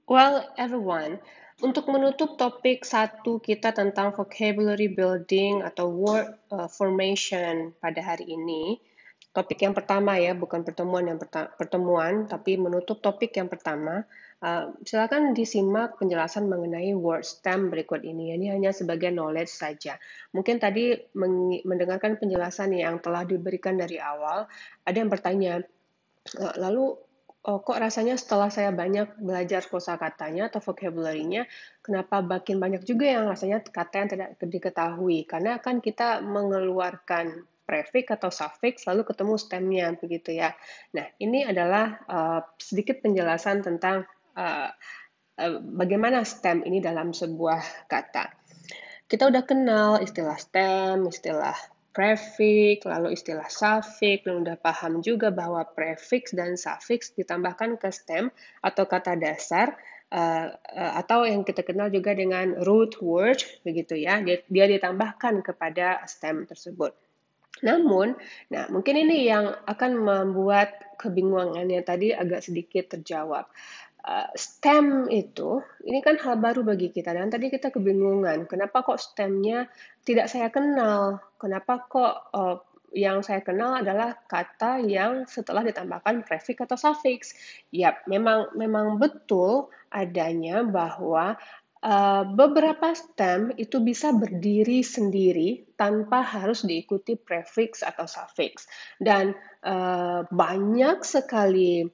Well, everyone, untuk menutup topik satu kita tentang vocabulary building atau word formation pada hari ini, topik yang pertama ya, bukan pertemuan, tapi menutup topik yang pertama. Silakan disimak penjelasan mengenai word stem berikut ini. Ini hanya sebagai knowledge saja. Mungkin tadi mendengarkan penjelasan yang telah diberikan dari awal, ada yang bertanya, lalu kok rasanya setelah saya banyak belajar kosakatanya atau vocabulary-nya, kenapa makin banyak juga yang rasanya kata yang tidak diketahui? Karena kan kita mengeluarkan prefix atau suffix lalu ketemu stem-nya begitu ya. Nah, ini adalah sedikit penjelasan tentang bagaimana stem ini dalam sebuah kata. Kita udah kenal istilah stem, istilah prefix, lalu istilah suffix, dan udah paham juga bahwa prefix dan suffix ditambahkan ke stem atau kata dasar, atau yang kita kenal juga dengan root word, begitu ya. Dia ditambahkan kepada stem tersebut. Namun, nah mungkin ini yang akan membuat kebingungannya tadi agak sedikit terjawab. Stem itu, ini kan hal baru bagi kita, dan tadi kita kebingungan, kenapa kok stemnya tidak saya kenal? Kenapa kok yang saya kenal adalah kata yang setelah ditambahkan prefix atau suffix? Ya, memang betul adanya bahwa beberapa stem itu bisa berdiri sendiri tanpa harus diikuti prefix atau suffix. Dan banyak sekali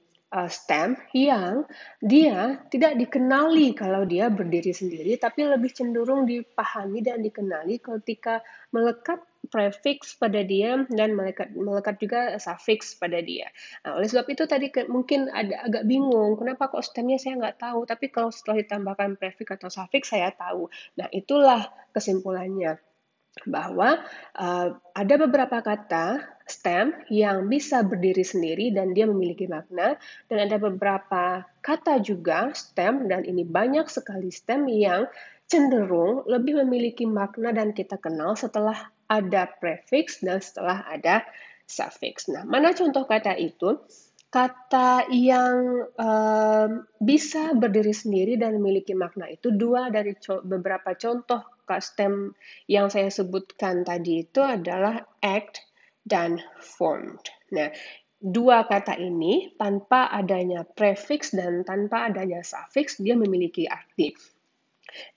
stem yang dia tidak dikenali kalau dia berdiri sendiri, tapi lebih cenderung dipahami dan dikenali ketika melekat prefix pada dia dan melekat juga suffix pada dia. Nah, oleh sebab itu tadi mungkin ada agak bingung, kenapa kok stemnya saya nggak tahu, tapi kalau setelah ditambahkan prefix atau suffix saya tahu. Nah, itulah kesimpulannya bahwa ada beberapa kata stem yang bisa berdiri sendiri dan dia memiliki makna, dan ada beberapa kata juga stem, dan ini banyak sekali stem yang cenderung lebih memiliki makna dan kita kenal setelah ada prefix dan setelah ada suffix. Nah, mana contoh kata itu? Kata yang bisa berdiri sendiri dan memiliki makna itu dua dari beberapa contoh stem yang saya sebutkan tadi itu adalah act dan formed. Nah, dua kata ini tanpa adanya prefix dan tanpa adanya suffix dia memiliki arti.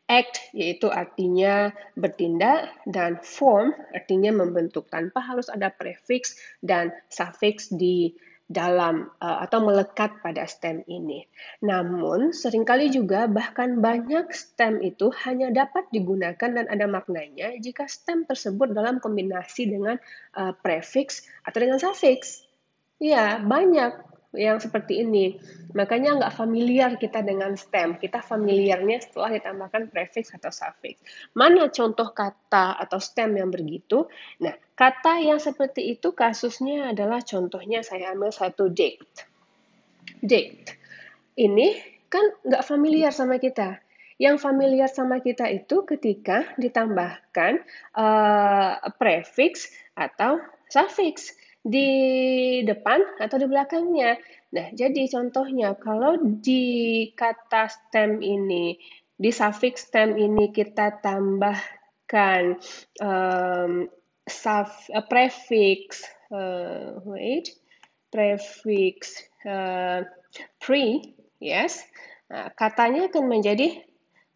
Act yaitu artinya bertindak, dan form artinya membentuk tanpa harus ada prefix dan suffix di dalam atau melekat pada stem ini. Namun, seringkali juga bahkan banyak stem itu hanya dapat digunakan dan ada maknanya jika stem tersebut dalam kombinasi dengan prefix atau dengan suffix. Iya, banyak yang seperti ini. Makanya nggak familiar kita dengan stem. Kita familiarnya setelah ditambahkan prefix atau suffix. Mana contoh kata atau stem yang begitu? Nah, kata yang seperti itu kasusnya adalah contohnya saya ambil satu date. Date. Ini kan nggak familiar sama kita. Yang familiar sama kita itu ketika ditambahkan prefix atau suffix di depan atau di belakangnya. Nah, jadi contohnya kalau di kata stem ini, di suffix stem ini kita tambahkan prefix, prefix pre, yes, nah, katanya akan menjadi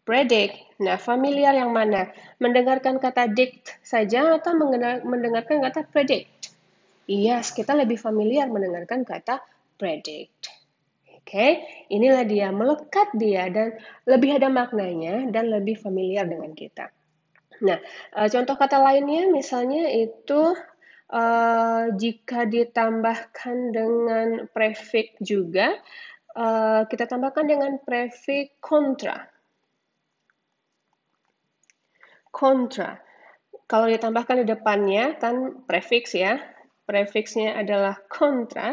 predict. Nah, familiar yang mana? Mendengarkan kata dict saja atau mendengarkan kata predict? Yes, kita lebih familiar mendengarkan kata predict. Oke, inilah dia, melekat dia dan lebih ada maknanya dan lebih familiar dengan kita. Nah, contoh kata lainnya misalnya itu jika ditambahkan dengan prefix juga, kita tambahkan dengan prefix kontra. Kontra. Kalau ditambahkan di depannya kan prefix ya, prefixnya adalah kontra,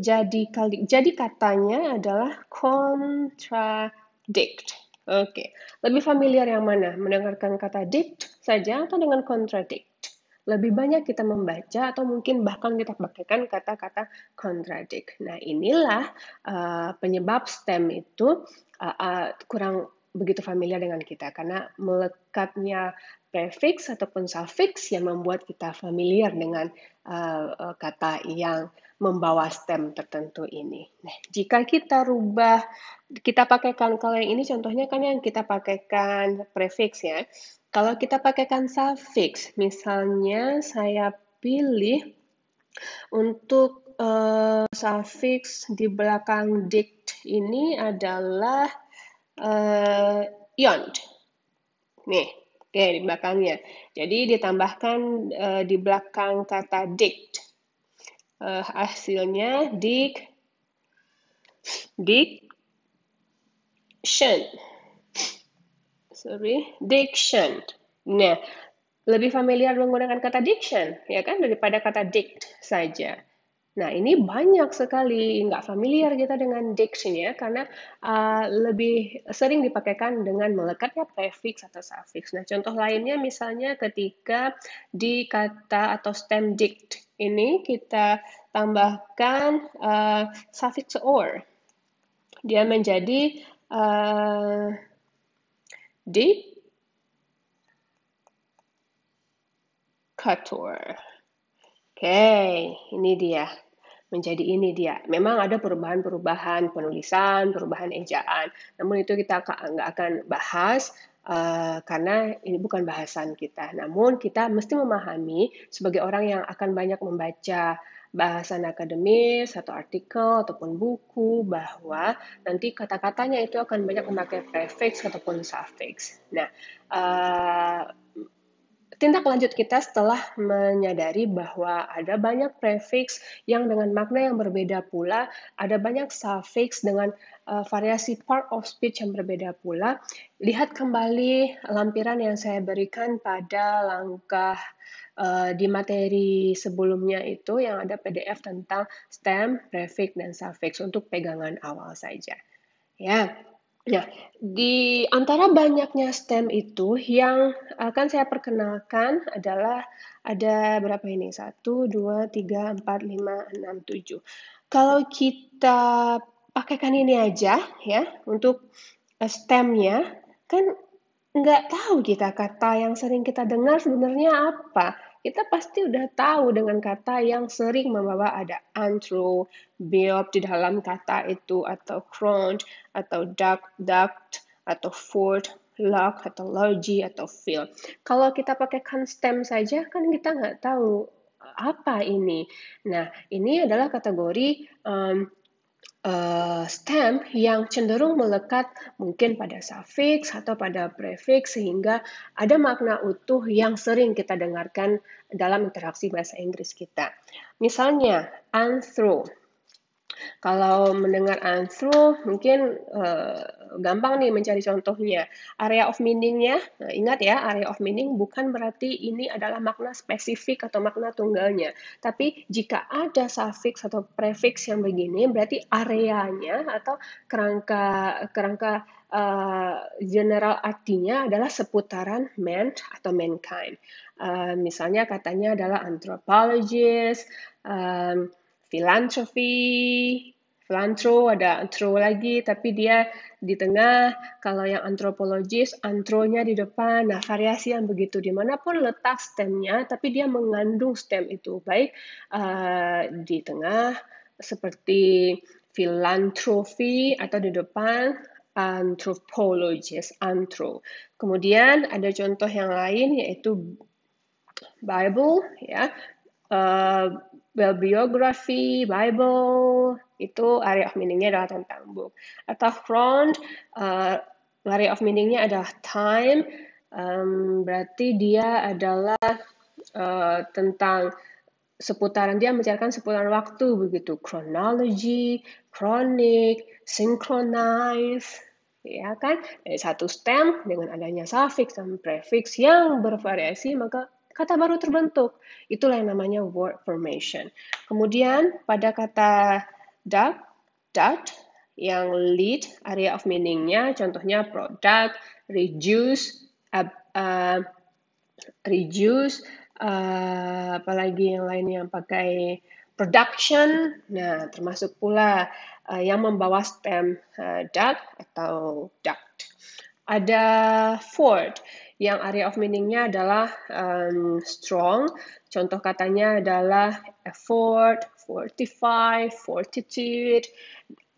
jadi katanya adalah contradict. Oke, lebih familiar yang mana? Mendengarkan kata dict saja atau dengan contradict? lebih banyak kita membaca atau mungkin bahkan kita pakaikan kata-kata contradict. Nah, inilah penyebab STEM itu kurang begitu familiar dengan kita karena melekatnya prefix ataupun suffix yang membuat kita familiar dengan kata yang membawa stem tertentu ini. Nah, jika kita rubah, kita pakaikan, kalau yang ini contohnya kan yang kita pakaikan prefix ya. Kalau kita pakaikan suffix, misalnya saya pilih untuk suffix di belakang dict ini adalah iont. Nih, oke, di belakangnya. Jadi ditambahkan di belakang kata dict. Hasilnya diction. Nah, lebih familiar menggunakan kata diction, ya kan, daripada kata dict saja. Nah, ini banyak sekali nggak familiar kita dengan diction ya, karena lebih sering dipakaikan dengan melekatnya prefix atau suffix. Nah, contoh lainnya misalnya ketika di kata atau stem dict ini kita tambahkan suffix or. Dia menjadi dictator. Oke, ini dia. Menjadi ini dia. Memang ada perubahan-perubahan penulisan, perubahan ejaan. Namun itu kita nggak akan bahas karena ini bukan bahasan kita. Namun kita mesti memahami sebagai orang yang akan banyak membaca bahasan akademis atau artikel ataupun buku bahwa nanti kata-katanya itu akan banyak memakai prefix ataupun suffix. Nah, tindak lanjut kita setelah menyadari bahwa ada banyak prefix yang dengan makna yang berbeda pula, ada banyak suffix dengan variasi part of speech yang berbeda pula. Lihat kembali lampiran yang saya berikan pada langkah di materi sebelumnya itu yang ada PDF tentang stem, prefix, dan suffix untuk pegangan awal saja. Ya. Nah, di antara banyaknya stem itu yang akan saya perkenalkan adalah ada berapa ini? 1, 2, 3, 4, 5, 6, 7. Kalau kita pakaikan ini aja ya untuk stemnya, kan nggak tahu kita kata yang sering kita dengar sebenarnya apa. Kita pasti udah tahu dengan kata yang sering membawa ada antro, biop di dalam kata itu, atau crunch, atau duct, atau foot, lock, atau logi, atau fill. Kalau kita pakaikan stem saja, kan kita nggak tahu apa ini. Nah, ini adalah kategori stem yang cenderung melekat mungkin pada suffix atau pada prefix sehingga ada makna utuh yang sering kita dengarkan dalam interaksi bahasa Inggris kita. Misalnya, anthro. Kalau mendengar anthro, mungkin gampang nih mencari contohnya. Area of meaning-nya, nah ingat ya, area of meaning bukan berarti ini adalah makna spesifik atau makna tunggalnya. Tapi jika ada suffix atau prefix yang begini, berarti areanya atau kerangka general artinya adalah seputaran man atau mankind. Misalnya katanya adalah anthropologist, philanthropy, philantro, ada antro lagi, tapi dia di tengah. Kalau yang antropologis, antronya di depan. Nah, variasi yang begitu. Dimanapun letak stemnya, tapi dia mengandung stem itu. Baik di tengah, seperti philanthropy, atau di depan, anthropologist, antro. Kemudian ada contoh yang lain, yaitu Bible, ya. Biography, Bible, itu area of meaning-nya adalah tentang book. Atau front, area of meaning-nya adalah time, berarti dia adalah tentang seputaran, dia menceritakan seputaran waktu begitu. Chronology, chronic, synchronize, ya kan? Dari satu stem dengan adanya suffix dan prefix yang bervariasi, maka kata baru terbentuk. Itulah yang namanya word formation. Kemudian pada kata dot yang lead area of meaning-nya, contohnya product, reduce, apalagi yang lain yang pakai production. Nah, termasuk pula yang membawa stem duct atau duct. Ada fort, yang area of meaning-nya adalah strong. Contoh katanya adalah effort, fortify, fortitude,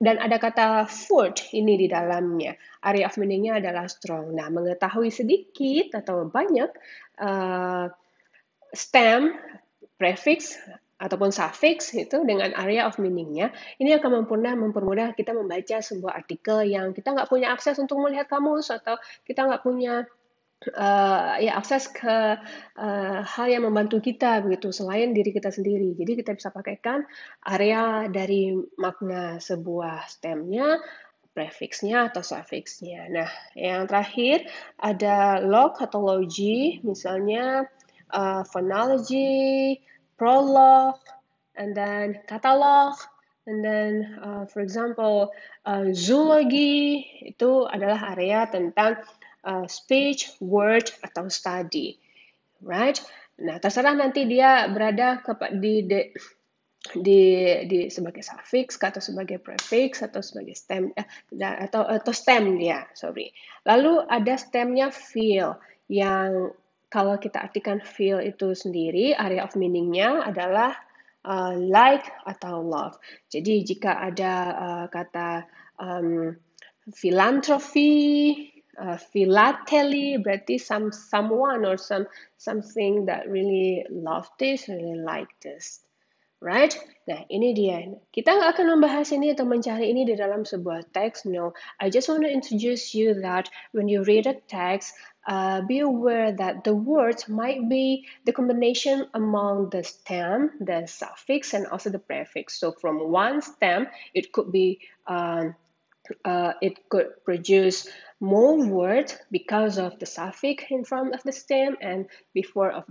dan ada kata fort ini di dalamnya. Area of meaning-nya adalah strong. Nah, mengetahui sedikit atau banyak stem, prefix, ataupun suffix itu dengan area of meaning-nya, ini akan mempermudah kita membaca sebuah artikel yang kita nggak punya akses untuk melihat kamus atau kita nggak punya akses ke hal yang membantu kita begitu selain diri kita sendiri. Jadi kita bisa pakaikan area dari makna sebuah stemnya, prefixnya atau suffixnya. Nah, yang terakhir ada log atau logi, misalnya phonology, prologue, and then catalog, and then for example zoology itu adalah area tentang speech, word, atau study, right? Nah, terserah nanti dia berada di sebagai suffix atau sebagai prefix atau sebagai stem atau stem dia, sorry. Lalu ada stemnya feel yang kalau kita artikan feel itu sendiri, area of meaning-nya adalah like atau love. Jadi jika ada kata philanthropy, philately, berarti someone or something that really love this, really like this. Right? Nah, ini dia. Kita nggak akan membahas ini atau mencari ini di dalam sebuah teks. No, I just want to introduce you that when you read a text, be aware that the words might be the combination among the stem, the suffix, and also the prefix. So from one stem, it could be it could produce more words because of the suffix in front of the stem and because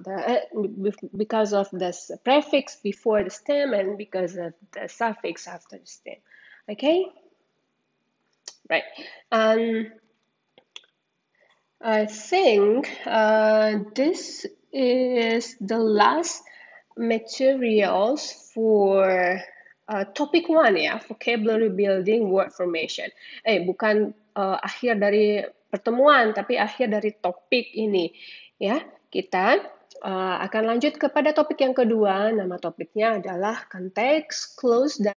of the prefix before the stem and because of the suffix after the stem. Okay, right. I think this is the last materials for topic 1 ya, vocabulary building, word formation. Bukan akhir dari pertemuan, tapi akhir dari topik ini. Ya, kita akan lanjut kepada topik yang kedua. Nama topiknya adalah konteks, close, dan